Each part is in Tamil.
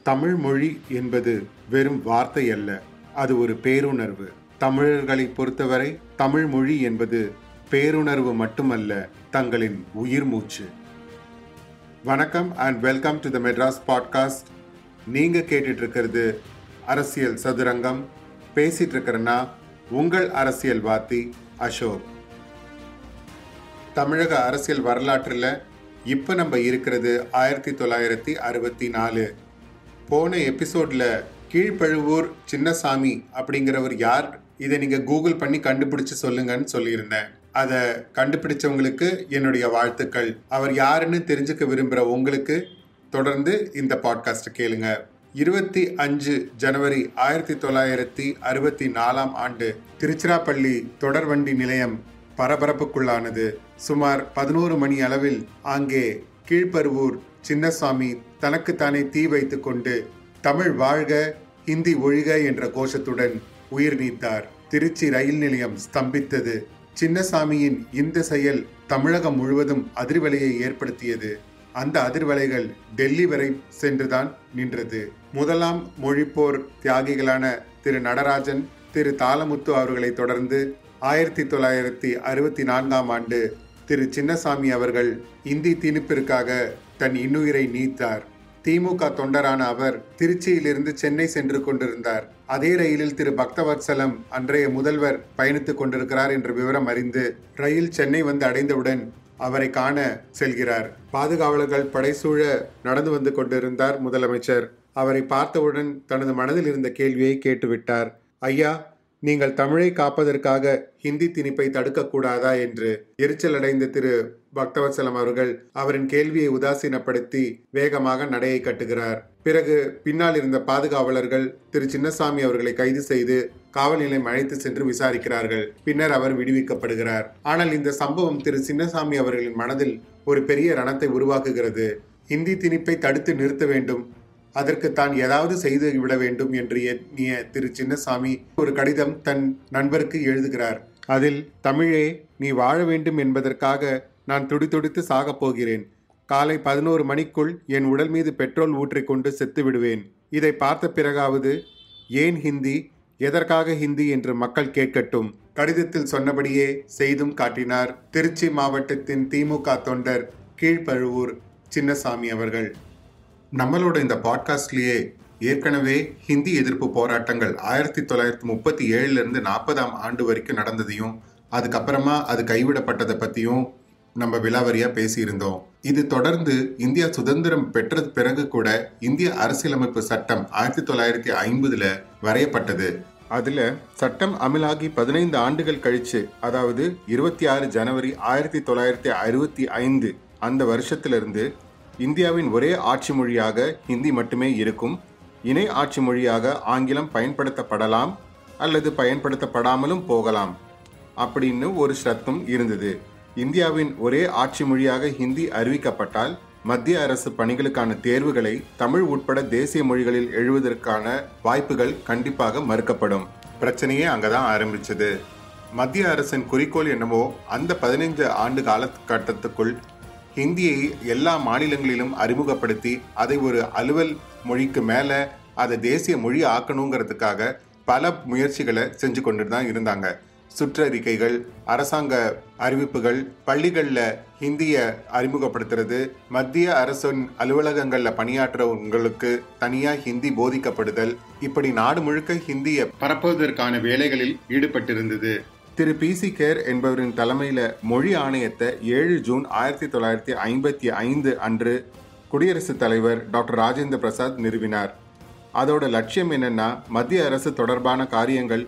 தமிழ் மொழி என்பது வெறும் வார்த்தை அல்ல, அது ஒரு பேருணர்வு. தமிழர்களை பொறுத்தவரை தமிழ் மொழி என்பது பேருணர்வு மட்டுமல்ல, தங்களின் உயிர் மூச்சு. வணக்கம் and welcome to the Madras podcast. நீங்க கேட்டுட்டு இருக்கிறது அரசியல் சதுரங்கம். பேசிட்டு இருக்கிறேன்னா உங்கள் அரசியல்வாதி அசோக். தமிழக அரசியல் வரலாற்றில் இப்போ நம்ம இருக்கிறது 1964. போன எபிசோடில் கீழ்ப்பழுவூர் சின்னசாமி அப்படிங்கிறவர் யார், இதை நீங்கள் கூகுள் பண்ணி கண்டுபிடிச்சு சொல்லுங்கன்னு சொல்லியிருந்தேன். அதை கண்டுபிடிச்சவங்களுக்கு என்னுடைய வாழ்த்துக்கள். அவர் யாருன்னு தெரிஞ்சுக்க விரும்புகிற உங்களுக்கு தொடர்ந்து இந்த பாட்காஸ்ட்டை கேளுங்க. 25 ஜனவரி 1964 திருச்சிராப்பள்ளி தொடர்வண்டி நிலையம் பரபரப்புக்குள்ளானது. சுமார் 11 மணி அளவில் அங்கே கீழ்ப்பருவூர் சின்னசாமி தனக்குத்தானே தீ வைத்து கொண்டு தமிழ் வாழ்க ஹிந்தி ஒழிக என்ற கோஷத்துடன் உயிர் நீத்தார். திருச்சி ரயில் நிலையம் ஸ்தம்பித்தது. சின்னசாமியின் இந்த செயல் தமிழகம் முழுவதும் அதிர்வலையை ஏற்படுத்தியது. அந்த அதிர்வலைகள் டெல்லி வரை சென்றுதான் நின்றது. முதலாம் மொழிப்போர் தியாகிகளான திரு நடராஜன், திரு தாளமுத்து அவர்களை தொடர்ந்து 1964 திரு சின்னசாமி அவர்கள் இந்தி திணிப்பிற்காக தன் இன்னுயிரை நீத்தார். திமுக தொண்டரான அவர் திருச்சியிலிருந்து சென்னை சென்று கொண்டிருந்தார். அதே ரயிலில் திரு பக்தவத்சலம் அன்றைய முதல்வர் பயணித்துக் கொண்டிருக்கிறார் என்ற விவரம் அறிந்து ரயில் சென்னை வந்து அடைந்தவுடன் அவரை காண செல்கிறார். பாதுகாவலர்கள் படைசூழ நடந்து வந்து கொண்டிருந்தார் முதலமைச்சர். அவரை பார்த்தவுடன் தனது மனதில் இருந்த கேள்வியை கேட்டுவிட்டார். ஐயா, நீங்கள் தமிழை காப்பதற்காக ஹிந்தி திணிப்பை தடுக்கக்கூடாதா என்று எரிச்சல் அடைந்த திரு பக்தவத்சலம் அவர்கள் அவரின் கேள்வியை உதாசீனப்படுத்தி வேகமாக நடையை கட்டுகிறார். பிறகு பின்னால் இருந்த பாதுகாவலர்கள் திரு சின்னசாமி அவர்களை கைது செய்து காவல் நிலையம் அழைத்து சென்று விசாரிக்கிறார்கள். பின்னர் அவர் விடுவிக்கப்படுகிறார். ஆனால் இந்த சம்பவம் திரு சின்னசாமி அவர்களின் மனதில் ஒரு பெரிய ரணத்தை உருவாக்குகிறது. ஹிந்தி திணிப்பை தடுத்து நிறுத்த வேண்டும், அதற்கு தான் ஏதாவது செய்து விட வேண்டும் என்று எண்ணிய திரு சின்னசாமி ஒரு கடிதம் தன் நண்பருக்கு எழுதுகிறார். அதில், தமிழே, நீ வாழ வேண்டும் என்பதற்காக நான் துடிதுடித்து சாகப் போகிறேன். காலை 11 மணிக்குள் என் உடல் மீது பெட்ரோல் ஊற்றிக்கொண்டு செத்து விடுவேன். இதை பார்த்த பிறகாவது ஏன் ஹிந்தி, எதற்காக ஹிந்தி என்று மக்கள் கேட்கட்டும். கடிதத்தில் சொன்னபடியே செய்தும் காட்டினார் திருச்சி மாவட்டத்தின் திமுக தொண்டர் கீழ்ப்பழுவூர் சின்னசாமி அவர்கள். நம்மளோட இந்த பாட்காஸ்ட்லேயே ஏற்கனவே ஹிந்தி எதிர்ப்பு போராட்டங்கள் 1937 40ஆம் ஆண்டு வரைக்கும் நடந்ததையும் அதுக்கப்புறமா அது கைவிடப்பட்டதை பற்றியும் நம்ம விலாவரியாக பேசியிருந்தோம். இது தொடர்ந்து இந்தியா சுதந்திரம் பெற்ற பிறகு கூட இந்திய அரசியலமைப்பு சட்டம் 1950 வரையப்பட்டது. அதில் சட்டம் அமலாகி 15 ஆண்டுகள் கழிச்சு, அதாவது 26 ஜனவரி 1965 அந்த வருஷத்திலிருந்து இந்தியாவின் ஒரே ஆட்சி மொழியாக ஹிந்தி மட்டுமே இருக்கும். இணை ஆட்சி மொழியாக ஆங்கிலம் பயன்படுத்தப்படலாம் அல்லது பயன்படுத்தப்படாமலும் போகலாம் அப்படின்னு ஒரு ஷரத்தும் இருந்தது. இந்தியாவின் ஒரே ஆட்சி மொழியாக ஹிந்தி அறிவிக்கப்பட்டால் மத்திய அரசு பணிகளுக்கான தேர்வுகளை தமிழ் உட்பட தேசிய மொழிகளில் எழுதுவதற்கான வாய்ப்புகள் கண்டிப்பாக மறுக்கப்படும். பிரச்சனையே அங்கதான் ஆரம்பிச்சது. மத்திய அரசின் குறிக்கோள் என்னவோ அந்த 15 ஆண்டு காலகட்டத்துக்குள் ஹிந்தியை எல்லா மாநிலங்களிலும் அறிமுகப்படுத்தி அதை ஒரு அலுவல் மொழிக்கு மேலே அதை தேசிய மொழி ஆக்கணுங்கிறதுக்காக பல முயற்சிகளை செஞ்சு கொண்டு தான் இருந்தாங்க. சுற்றறிக்கைகள், அரசாங்க அறிவிப்புகள், பள்ளிகளில் ஹிந்தியை அறிமுகப்படுத்துறது, மத்திய அரசின் அலுவலகங்களில் பணியாற்றுறவங்களுக்கு தனியாக ஹிந்தி போதிக்கப்படுதல், இப்படி நாடு முழுக்க ஹிந்தியை பரப்புவதற்கான வேலைகளில் ஈடுபட்டிருந்தது. திரு PC கேர் என்பவரின் தலைமையில் மொழி ஆணையத்தை 7 ஜூன் 1955 அன்று குடியரசுத் தலைவர் டாக்டர் ராஜேந்திர பிரசாத் நிறுவினார். அதோட லட்சியம் என்னன்னா, மத்திய அரசு தொடர்பான காரியங்கள்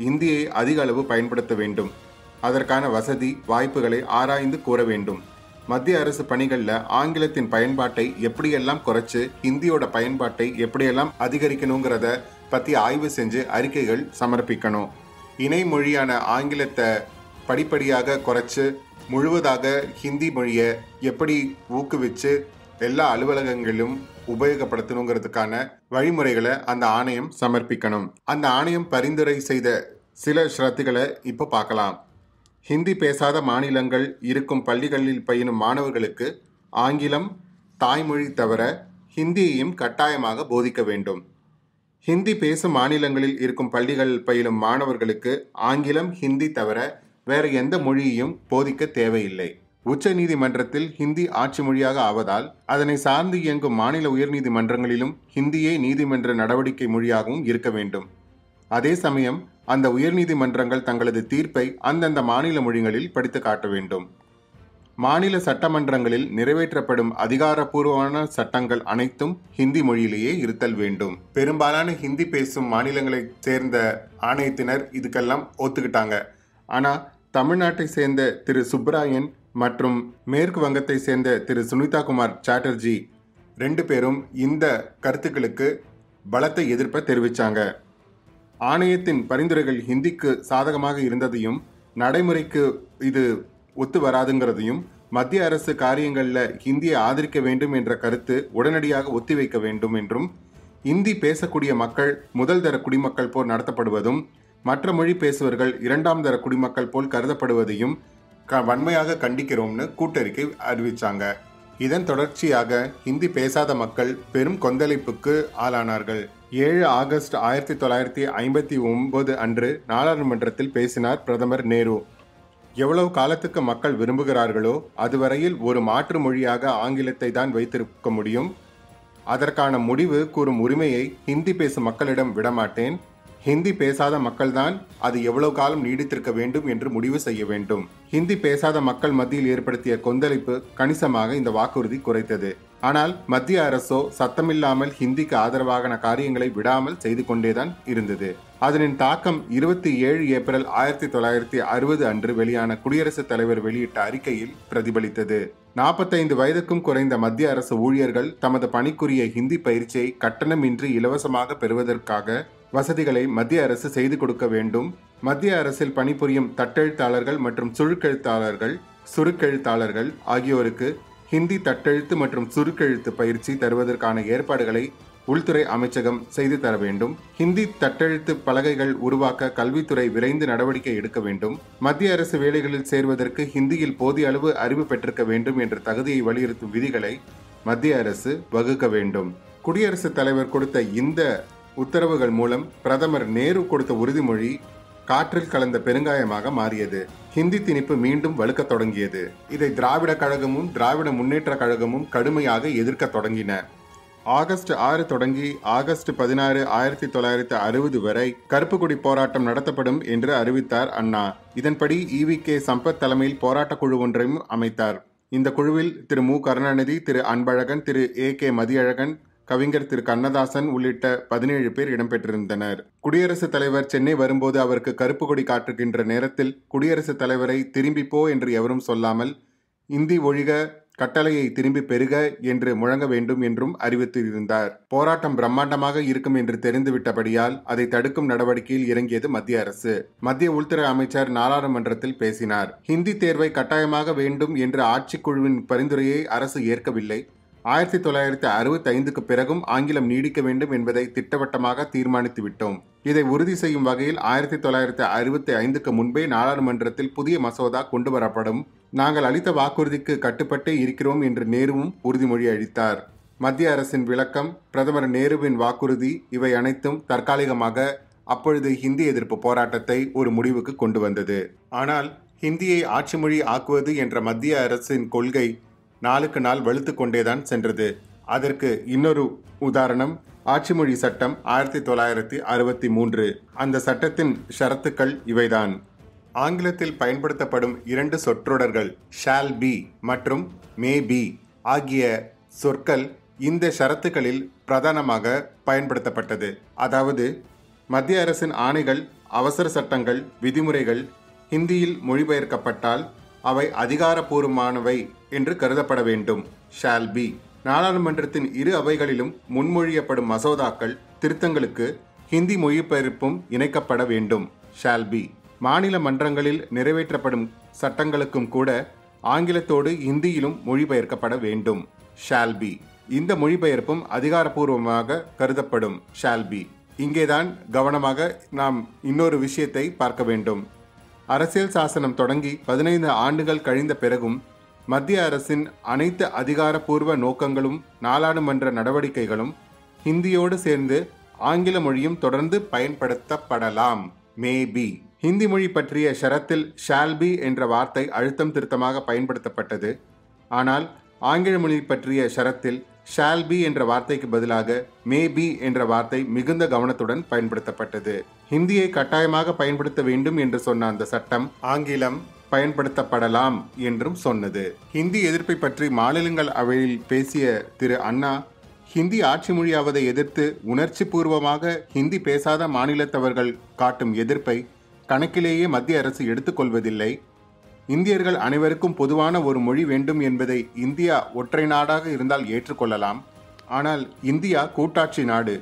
இந்தியை அதிக அளவு பயன்படுத்த வேண்டும், அதற்கான வசதி வாய்ப்புகளை ஆராய்ந்து கூற வேண்டும், மத்திய அரசு பணிகளில் ஆங்கிலத்தின் பயன்பாட்டை எப்படியெல்லாம் குறைச்சு ஹிந்தியோட பயன்பாட்டை எப்படியெல்லாம் அதிகரிக்கணுங்கிறத பற்றி ஆய்வு செஞ்சு அறிக்கைகள் சமர்ப்பிக்கணும், இணை மொழியான ஆங்கிலத்தை படிப்படியாக குறைச்சு முழுவதாக ஹிந்தி மொழியை எப்படி ஊக்குவிச்சு எல்லா அலுவலகங்களிலும் உபயோகப்படுத்தணுங்கிறதுக்கான வழிமுறைகளை அந்த ஆணையம் சமர்ப்பிக்கணும். அந்த ஆணையம் பரிந்துரை செய்த சில ஷரத்துகளை இப்போ பார்க்கலாம். ஹிந்தி பேசாத மாநிலங்கள் இருக்கும் பள்ளிகளில் பயிலும் மாணவர்களுக்கு ஆங்கிலம் தாய்மொழி தவிர ஹிந்தியையும் கட்டாயமாக போதிக்க வேண்டும். ஹிந்தி பேசும் மாநிலங்களில் இருக்கும் பள்ளிகளில் பயிலும் மாணவர்களுக்கு ஆங்கிலம், ஹிந்தி தவிர வேறு எந்த மொழியையும் போதிக்க தேவையில்லை. உச்ச நீதிமன்றத்தில் ஹிந்தி ஆட்சி மொழியாக ஆவதால் அதனை சார்ந்து இயங்கும் மாநில உயர்நீதிமன்றங்களிலும் ஹிந்தியே நீதிமன்ற நடவடிக்கை மொழியாகவும் இருக்க வேண்டும். அதே சமயம் அந்த உயர்நீதிமன்றங்கள் தங்களது தீர்ப்பை அந்தந்த மாநில மொழிகளில் படித்து காட்ட வேண்டும். மாநில சட்டமன்றங்களில் நிறைவேற்றப்படும் அதிகாரப்பூர்வமான சட்டங்கள் அனைத்தும் ஹிந்தி மொழியிலேயே இருத்தல் வேண்டும். பெரும்பாலான ஹிந்தி பேசும் மாநிலங்களைச் சேர்ந்த ஆணையத்தினர் இதுக்கெல்லாம் ஒத்துக்கிட்டாங்க. ஆனால் தமிழ்நாட்டை சேர்ந்த திரு சுப்ராயன் மற்றும் மேற்கு வங்கத்தை சேர்ந்த திரு சுனிதா குமார் சாட்டர்ஜி 2 பேரும் இந்த கருத்துக்களுக்கு பலத்த எதிர்ப்பை தெரிவித்தாங்க. ஆணையத்தின் பரிந்துரைகள் ஹிந்திக்கு சாதகமாக இருந்ததையும் நடைமுறைக்கு இது ஒத்து வராதுங்கிறதையும் மத்திய அரசு காரியங்களில் ஹிந்தியை ஆதரிக்க வேண்டும் என்ற கருத்து உடனடியாக ஒத்திவைக்க வேண்டும் என்றும், இந்தி பேசக்கூடிய மக்கள் முதல் தர குடிமக்கள் போல் நடத்தப்படுவதும் மற்ற மொழி பேசுவர்கள் 2ஆம் தர குடிமக்கள் போல் கருதப்படுவதையும் வன்மையாக கண்டிக்கிறோம்னு கூட்டறிக்கை அறிவித்தாங்க. இதன் தொடர்ச்சியாக ஹிந்தி பேசாத மக்கள் பெரும் கொந்தளிப்புக்கு ஆளானார்கள். 7 ஆகஸ்ட் 1959 அன்று நாடாளுமன்றத்தில் பேசினார் பிரதமர் நேரு. எவ்வளவு காலத்துக்கு மக்கள் விரும்புகிறார்களோ அதுவரையில் ஒரு மாற்று மொழியாக ஆங்கிலத்தை தான் வைத்திருக்க முடியும். அதற்கான முடிவு கூறும் உரிமையை ஹிந்தி பேசும் மக்களிடம் விடமாட்டேன். ஹிந்தி பேசாத மக்கள்தான் அது எவ்வளவு காலம் நீடித்திருக்க வேண்டும் என்று முடிவு செய்ய வேண்டும். ஹிந்தி பேசாத மக்கள் மத்தியில் ஏற்படுத்திய கொந்தளிப்பு கணிசமாக இந்த வாக்குறுதி குறைத்தது. ஆனால் மத்திய அரசோ சத்தமில்லாமல் ஹிந்திக்கு ஆதரவான காரியங்களை விடாமல் செய்து கொண்டேதான் இருந்தது. அதனின் தாக்கம் 27 ஏப்ரல் 1960 அன்று வெளியான குடியரசுத் தலைவர் வெளியிட்ட அறிக்கையில் பிரதிபலித்தது. 45 வயதுக்கும் குறைந்த மத்திய அரசு ஊழியர்கள் தமது பணிக்குரிய ஹிந்தி பயிற்சியை கட்டணமின்றி இலவசமாக பெறுவதற்காக வசதிகளை மத்திய அரசு செய்து கொடுக்க வேண்டும். மத்திய அரசில் பணிபுரியும் தட்டெழுத்தாளர்கள் மற்றும் சுருக்கெழுத்தாளர்கள் ஆகியோருக்கு ஹிந்தி தட்டெழுத்து மற்றும் சுருக்கெழுத்து பயிற்சி தருவதற்கான ஏற்பாடுகளை உள்துறை அமைச்சகம் செய்து தர வேண்டும். ஹிந்தி தட்டெழுத்து பலகைகள் உருவாக்க கல்வித்துறை விரைந்து நடவடிக்கை எடுக்க வேண்டும். மத்திய அரசு வேலைகளில் சேர்வதற்கு ஹிந்தியில் போதிய அளவு அறிவு பெற்றிருக்க வேண்டும் என்ற தகுதியை வலியுறுத்தும் விதிகளை மத்திய அரசு வகுக்க வேண்டும். குடியரசுத் தலைவர் கொடுத்த இந்த உத்தரவுகள் மூலம் பிரதமர் நேரு கொடுத்த உறுதிமொழி காற்றில் கலந்த பெருங்காயமாக மாறியது. ஹிந்தி திணிப்பு மீண்டும் வலுக்கத் தொடங்கியது. இதை திராவிட கழகமும் திராவிட முன்னேற்ற கழகமும் கடுமையாக எதிர்க்க தொடங்கின. ஆகஸ்ட் 6 தொடங்கி ஆகஸ்ட் 16, 1960 வரை கருப்பு கொடி போராட்டம் நடத்தப்படும் என்று அறிவித்தார் அண்ணா. இதன்படி EVK சம்பத் தலைமையில் போராட்ட குழு ஒன்றையும் அமைத்தார். இந்த குழுவில் திரு மு கருணாநிதி, திரு அன்பழகன், திரு AK மதியழகன், கவிஞர் திரு கண்ணதாசன் உள்ளிட்ட 17 பேர் இடம்பெற்றிருந்தனர். குடியரசுத் தலைவர் சென்னை வரும்போது அவருக்கு கருப்பு கொடி காட்டுகின்ற நேரத்தில் குடியரசுத் தலைவரை திரும்பி போ என்று எவரும் சொல்லாமல் இந்தி ஒழிக, கட்டளையை திரும்பி பெறுக என்று முழங்க வேண்டும் என்றும் அறிவித்திருந்தார். போராட்டம் பிரம்மாண்டமாக இருக்கும் என்று தெரிந்துவிட்டபடியால் அதை தடுக்கும் நடவடிக்கையில் இறங்கியது மத்திய அரசு. மத்திய உள்துறை அமைச்சர் நாடாளுமன்றத்தில் பேசினார். ஹிந்தி தேர்வை கட்டாயமாக வேண்டும் என்ற ஆட்சிக்குழுவின் பரிந்துரையை அரசு ஏற்கவில்லை. 1965க்கு பிறகும் ஆங்கிலம் நீடிக்க வேண்டும் என்பதை திட்டவட்டமாக தீர்மானித்து விட்டோம். இதை உறுதி செய்யும் வகையில் 1965க்கு முன்பே நாடாளுமன்றத்தில் புதிய மசோதா கொண்டு வரப்படும். நாங்கள் அளித்த வாக்குறுதிக்கு கட்டுப்பட்டே இருக்கிறோம் என்று நேருவும் உறுதிமொழி அளித்தார். மத்திய அரசின் விளக்கம், பிரதமர் நேருவின் வாக்குறுதி இவை அனைத்தும் தற்காலிகமாக அப்பொழுது ஹிந்தி எதிர்ப்பு போராட்டத்தை ஒரு முடிவுக்கு கொண்டு வந்தது. ஆனால் ஹிந்தியை ஆட்சி மொழி ஆக்குவது என்ற மத்திய அரசின் கொள்கை நாளுக்கு நாள் வலுத்து கொண்டேதான் சென்றது. அதற்கு இன்னொரு உதாரணம் ஆட்சி மொழி சட்டம் 1963. அந்த சட்டத்தின் ஷரத்துக்கள் இவைதான். ஆங்கிலத்தில் பயன்படுத்தப்படும் 2 சொற்றொடர்கள் ஷால் பி மற்றும் மே பி ஆகிய சொற்கள் இந்த ஷரத்துக்களில் பிரதானமாக பயன்படுத்தப்பட்டது. அதாவது மத்திய அரசின் ஆணைகள், அவசர சட்டங்கள், விதிமுறைகள் ஹிந்தியில் மொழிபெயர்க்கப்பட்டால் அவை அதிகாரப்பூர்வமானவை என்று கருதப்பட வேண்டும். Shall be. நாடாளுமன்றத்தின் 2 அவைகளிலும் முன்மொழியப்படும் மசோதாக்கள் திருத்தங்களுக்கு ஹிந்தி மொழிபெயர்ப்பும் இணைக்கப்பட வேண்டும். Shall be. மாநில மன்றங்களில் நிறைவேற்றப்படும் சட்டங்களுக்கும் கூட ஆங்கிலத்தோடு ஹிந்தியிலும் மொழிபெயர்க்கப்பட வேண்டும். Shall be. இந்த மொழிபெயர்ப்பும் அதிகாரப்பூர்வமாக கருதப்படும். Shall be. இங்கேதான் கவனமாக நாம் இன்னொரு விஷயத்தை பார்க்க வேண்டும். அரசியல் சாசனம் தொடங்கி 15 ஆண்டுகள் கழிந்த பிறகும் மத்திய அரசின் அனைத்து அதிகாரப்பூர்வ நோக்கங்களும் நாடாளுமன்ற நடவடிக்கைகளும் ஹிந்தியோடு சேர்ந்து ஆங்கில மொழியும் தொடர்ந்து பயன்படுத்தப்படலாம். மேபி ஹிந்தி மொழி பற்றிய ஷரத்தில் ஷால் பி என்ற வார்த்தை அழுத்தம் திருத்தமாக பயன்படுத்தப்பட்டது. ஆனால் ஆங்கில மொழி பற்றிய ஷரத்தில் ஷால் பி என்ற வார்த்தைக்கு பதிலாக மே பி என்ற வார்த்தை மிகுந்த கவனத்துடன் பயன்படுத்தப்பட்டது. ஹிந்தியை கட்டாயமாக பயன்படுத்த வேண்டும் என்று சொன்ன அந்த சட்டம் ஆங்கிலம் பயன்படுத்தப்படலாம் என்றும் சொன்னது. ஹிந்தி எதிர்ப்பை பற்றி மாநிலங்களவையில் பேசிய திரு அண்ணா, ஹிந்தி ஆட்சி மொழியாவதை எதிர்த்து உணர்ச்சி பூர்வமாக ஹிந்தி பேசாத மாநிலத்தவர்கள் காட்டும் எதிர்ப்பை கணக்கிலேயே மத்திய அரசு எடுத்துக்கொள்வதில்லை. இந்தியர்கள் அனைவருக்கும் பொதுவான ஒரு மொழி வேண்டும் என்பதை இந்தியா ஒற்றை நாடாக இருந்தால் ஏற்றுக்கொள்ளலாம். ஆனால் இந்தியா கூட்டாட்சி நாடு.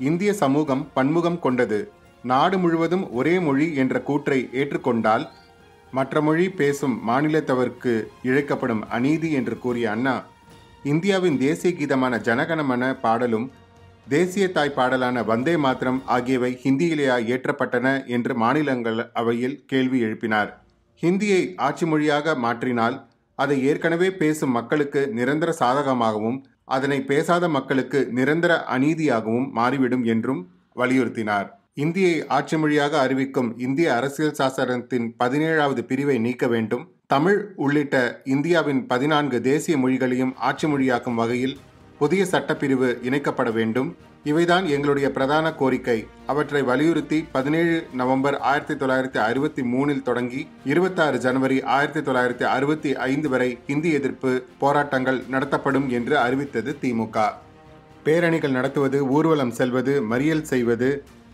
இந்திய சமூகம் பன்முகம் கொண்டது. நாடு முழுவதும் ஒரே மொழி என்ற கூற்றை ஏற்றுக்கொண்டால் மற்ற மொழி பேசும் மாநிலத்தவருக்கு இழைக்கப்படும் அநீதி என்று கூறிய அண்ணா, இந்தியாவின் தேசிய கீதமான ஜனகணமன பாடலும் தேசிய தாய் பாடலான வந்தே மாத்திரம் ஆகியவை ஹிந்தியிலேயா ஏற்றப்பட்டன என்று மாநிலங்களவையில் கேள்வி எழுப்பினார். ஹிந்தியை ஆட்சி மொழியாக மாற்றினால் அதை ஏற்கனவே பேசும் மக்களுக்கு நிரந்தர சாதகமாகவும் அதனை பேசாத மக்களுக்கு நிரந்தர அநீதியாகவும் மாறிவிடும் என்றும் வலியுறுத்தினார். இந்தியை ஆட்சி மொழியாக அறிவிக்கும் இந்திய அரசியல் சாசனத்தின் 17வது பிரிவை நீக்க வேண்டும். தமிழ் உள்ளிட்ட இந்தியாவின் 14 தேசிய மொழிகளையும் ஆட்சி மொழியாக்கும் வகையில் புதிய சட்டப்பிரிவு இணைக்கப்பட வேண்டும். இவைதான் எங்களுடைய பிரதான கோரிக்கை. அவற்றை வலியுறுத்தி 17 நவம்பர் 1963 தொடங்கி 26 ஜனவரி 1965 வரை ஹிந்தி எதிர்ப்பு போராட்டங்கள் நடத்தப்படும் என்று அறிவித்தது திமுக. பேரணிகள் நடத்துவது, ஊர்வலம் செல்வது, மறியல் செய்வது,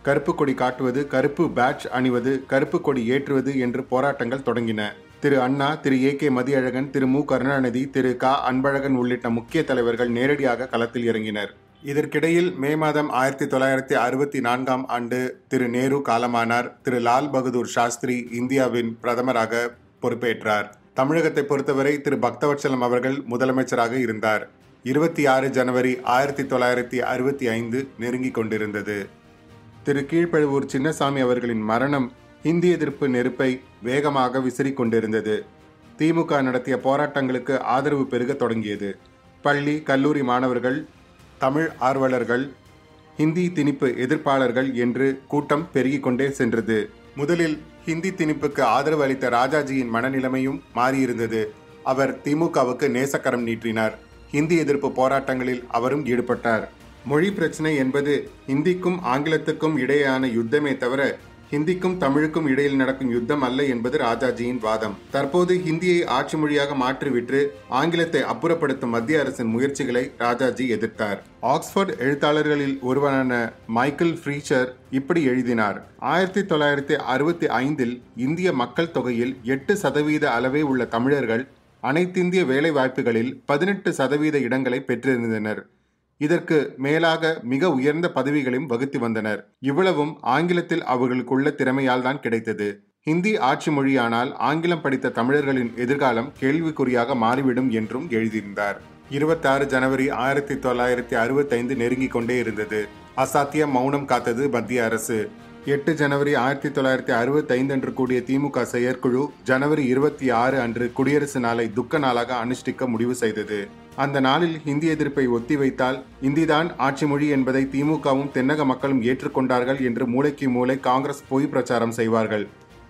கருப்பு கொடி காட்டுவது, கருப்பு பேட்ச் அணிவது, கருப்பு கொடி ஏற்றுவது என்று போராட்டங்கள் தொடங்கின. திரு அண்ணா, திரு AK மதியழகன், திரு மு கருணாநிதி, திரு க அன்பழகன் உள்ளிட்ட முக்கிய தலைவர்கள் நேரடியாக களத்தில் இறங்கினர். இதற்கிடையில் மே மாதம் 1964 ஆண்டு திரு நேரு காலமானார். திரு லால் பகதூர் சாஸ்திரி இந்தியாவின் பிரதமராக பொறுப்பேற்றார். தமிழகத்தை பொறுத்தவரை திரு பக்தவத்சலம் அவர்கள் முதலமைச்சராக இருந்தார். 26 ஜனவரி 1965 நெருங்கிக் கொண்டிருந்தது. திரு கீழ்ப்பழுவூர் சின்னசாமி அவர்களின் மரணம் ஹிந்தி எதிர்ப்பு நெருப்பை வேகமாக விசிறிக் கொண்டிருந்தது. திமுக நடத்திய போராட்டங்களுக்கு ஆதரவு பெருக தொடங்கியது. பள்ளி, கல்லூரி மாணவர்கள், தமிழ் ஆர்வலர்கள், ஹிந்தி திணிப்பு எதிர்ப்பாளர்கள் என்று கூட்டம் பெருகிக் கொண்டே சென்றது. முதலில் ஹிந்தி திணிப்புக்கு ஆதரவு அளித்த ராஜாஜியின் மனநிலைமையும் மாறியிருந்தது. அவர் திமுகவுக்கு நேசக்கரம் நீட்டினார். ஹிந்தி எதிர்ப்பு போராட்டங்களில் அவரும் ஈடுபட்டார். மொழி பிரச்சனை என்பது ஹிந்திக்கும் ஆங்கிலத்துக்கும் இடையேயான யுத்தமே தவிர ஹிந்திக்கும் தமிழுக்கும் இடையில் நடக்கும் யுத்தம் அல்ல என்பது ராஜாஜியின் வாதம். தற்போது ஹிந்தியை ஆட்சி மொழியாக மாற்றிவிட்டு ஆங்கிலத்தை அப்புறப்படுத்தும் மத்திய அரசின் முயற்சிகளை ராஜாஜி எதிர்த்தார். ஆக்ஸ்போர்ட் எழுத்தாளர்களில் ஒருவரான மைக்கேல் ஃப்ரீச்சர் இப்படி எழுதினார்: 1965 இந்திய மக்கள் தொகையில் 8% அளவே உள்ள தமிழர்கள் அனைத்திந்திய வேலை வாய்ப்புகளில் 18% இடங்களை பெற்றிருந்தனர். இதற்கு மேலாக மிக உயர்ந்த பதவிகளையும் வகுத்து வந்தனர். இவ்வளவும் ஆங்கிலத்தில் அவர்களுக்குள்ள திறமையால் தான் கிடைத்தது. ஹிந்தி ஆட்சி மொழியானால் ஆங்கிலம் படித்த தமிழர்களின் எதிர்காலம் கேள்விக்குறியாக மாறிவிடும் என்றும் எழுதியிருந்தார். 26 ஜனவரி 1965 நெருங்கிக் கொண்டே இருந்தது. அசாத்திய மௌனம் காத்தது மத்திய அரசு. 8 ஜனவரி 1965 அன்று கூடிய திமுக செயற்குழு ஜனவரி 26 அன்று குடியரசு நாளை துக்க நாளாக அனுஷ்டிக்க முடிவு செய்தது. அந்த நாளில் ஹிந்தி எதிர்ப்பை ஒத்திவைத்தால் இந்திதான் ஆட்சி மொழி என்பதை திமுகவும் தென்னக மக்களும் ஏற்றுக்கொண்டார்கள் என்று மூளைக்கு மூளை காங்கிரஸ் பொய் பிரச்சாரம் செய்வார்கள்.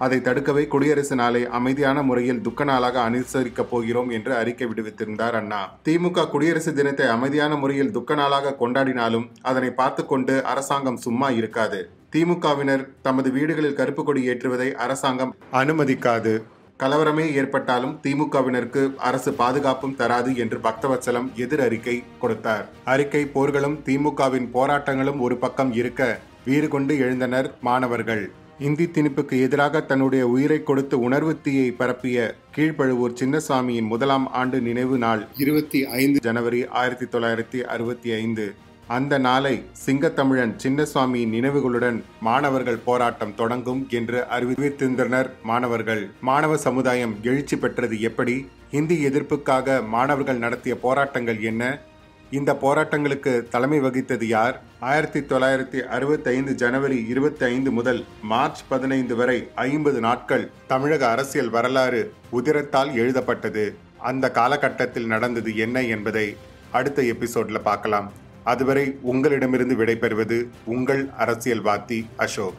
அதை தடுக்கவே குடியரசு நாளை அமைதியான முறையில் துக்க நாளாக அனுசரிக்கப் போகிறோம் என்று அறிக்கை விடுவித்திருந்தார் அண்ணா. திமுக குடியரசு தினத்தை அமைதியான முறையில் துக்க நாளாக கொண்டாடினாலும் அதனை பார்த்து கொண்டு அரசாங்கம் சும்மா இருக்காது. திமுகவினர் தமது வீடுகளில் கருப்பு கொடி ஏற்றுவதை அரசாங்கம் அனுமதிக்காது. கலவரமே ஏற்பட்டாலும் திமுகவினருக்கு அரசு பாதுகாப்பும் தராது என்று பக்தவத்சலம் எதிர் அறிக்கை கொடுத்தார். அறிக்கை போர்களும் திமுகவின் போராட்டங்களும் ஒரு பக்கம் இருக்க, வீறு கொண்டு எழுந்தனர் மாணவர்கள். இந்தி திணிப்புக்கு எதிராக தன்னுடைய உயிரை கொடுத்து உணர்வு தீயை பரப்பிய கீழ்ப்பழுவூர் சின்னசாமியின் 1ஆம் ஆண்டு நினைவு நாள் 25 ஜனவரி 1965. அந்த நாளை சிங்கத்தமிழன் சின்னசுவாமியின் நினைவுகளுடன் மாணவர்கள் போராட்டம் தொடங்கும் என்று அறிவித்திருந்தனர் மாணவர்கள். மாணவ சமுதாயம் எழுச்சி பெற்றது எப்படி? ஹிந்தி எதிர்ப்புக்காக மாணவர்கள் நடத்திய போராட்டங்கள் என்ன? இந்த போராட்டங்களுக்கு தலைமை வகித்தது யார்? 1965 ஜனவரி 25 முதல் மார்ச் 15 வரை 50 நாட்கள் தமிழக அரசியல் வரலாறு உதிரத்தால் எழுதப்பட்டது. அந்த காலகட்டத்தில் நடந்தது என்ன என்பதை அடுத்த எபிசோட்ல பார்க்கலாம். அதுவரை உங்களிடமிருந்து விடைபெறுவது உங்கள் அரசியல்வாதி அசோக்.